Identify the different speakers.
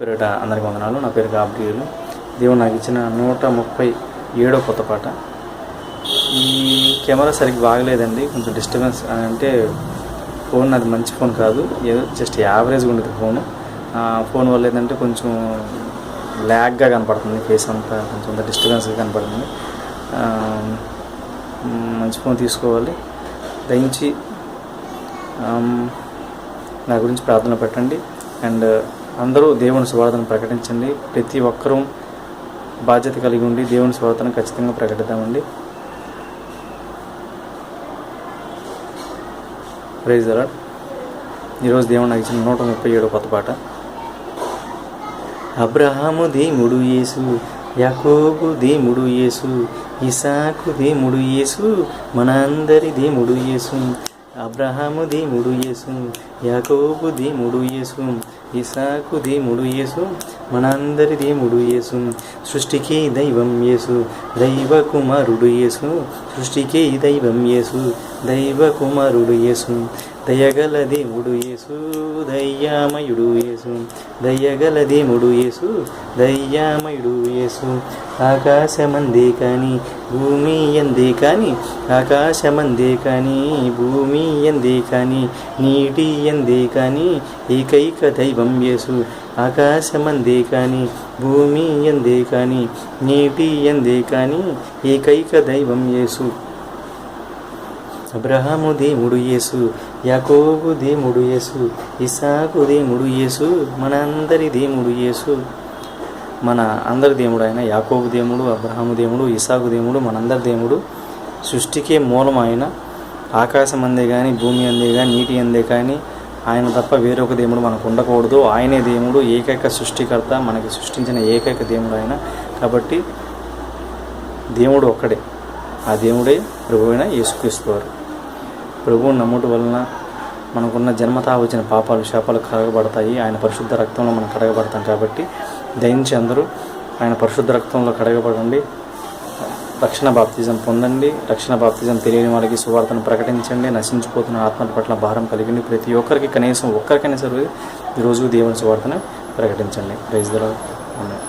Speaker 1: పేరిట అందరికీ వందనాలు. నా పేరు గాబ్రియలు. దేవుడు నాకు ఇచ్చిన 137వ కొత్త పాట. ఈ కెమెరా సరిగ్గా బాగలేదండి, కొంచెం డిస్టర్బెన్స్. అంటే ఫోన్ అది మంచి ఫోన్ కాదు, ఏదో జస్ట్ యావరేజ్గా ఉండేది ఫోన్ వల్ల ఏంటంటే కొంచెం ల్యాగ్గా కనపడుతుంది, ఫేస్ అంతా కొంచెం డిస్టర్బెన్స్గా కనపడుతుంది. మంచి ఫోన్ తీసుకోవాలి. దయించి నా గురించి ప్రార్థన పెట్టండి. అండ్ అందరూ దేవుని సువార్తను ప్రకటించండి. ప్రతి ఒక్కరూ బాధ్యత కలిగి ఉండి దేవుని సువార్తను ఖచ్చితంగా ప్రకటిద్దామండి. Praise the lord. ఈరోజు దేవుడు నాకు ఇచ్చిన 137వ కొత్త పాట. అబ్రహాము దేవుడు యేసు, యాకోబు దేవుడు యేసు, ఇసాకు దేవుడు యేసు, మన అందరి దేవుడు యేసు. అబ్రహాము దేవుడు యేసు, యాకోబు దేవుడు యేసు, ఇసాకు దేవుడు యేసు, మనందరి దేవుడు యేసు. సృష్టికి దైవం యేసు, దైవ కుమారుడు యేసు. సృష్టికి దైవం యేసు, దైవ కుమారుడు యేసు. దయగల దేవుడు యేసు, దయ్యామయుడు యేసు. దయగల దేవుడు యేసు, దయ్యామయుడు యేసు. ఆకాశమందే కాని భూమి ఎందే కాని, ఆకాశమందే కాని భూమి ఎందే కాని, నీటి ఎందే కాని ఏకైక దైవం యేసు. ఆకాశమందే కాని భూమి ఎందే కాని, నీటి ఎందే కాని ఏకైక దైవం యేసు. అబ్రహాము దేవుడు యేసు, యాకోబు దేవుడు యేసు, ఇసాకు దేవుడు యేసు, మన అందరి దేవుడు యేసు. మన అందరి దేవుడు ఆయన. యాకోబు దేవుడు, అబ్రహాము దేవుడు, ఇసాకు దేవుడు, మనందరి దేవుడు. సృష్టికే మూలం ఆయన. ఆకాశం అందే కానీ భూమి అందే కానీ నీటి అందే కానీ ఆయన తప్ప వేరొక దేవుడు మనకు ఉండకూడదు. ఆయనే దేవుడు, ఏకైక సృష్టికర్త, మనకి సృష్టించిన ఏకైక దేవుడు ఆయన. కాబట్టి దేవుడు ఒక్కడే. ఆ దేవుడే ప్రభువైన యేసుక్రీస్తు వారు. ప్రభువుని నమ్ముట వలన మనకున్న జన్మతా వచ్చిన పాపాలు శాపాలు కడగబడతాయి. ఆయన పరిశుద్ధ రక్తంలో మనం కడగబడతాం. కాబట్టి దయించి అందరూ ఆయన పరిశుద్ధ రక్తంలో కడగబడండి, రక్షణ బాప్తిజం పొందండి. రక్షణ బాప్తిజం తెలియని వాళ్ళకి సువార్తను ప్రకటించండి. నశించిపోతున్న ఆత్మల పట్ల భారం కలిగింది ప్రతి ఒక్కరికి, కనీసం ఒక్కరికైనా సరే ఈరోజు దేవుని సువార్తను ప్రకటించండి. Praise the lord. ఆమేన్.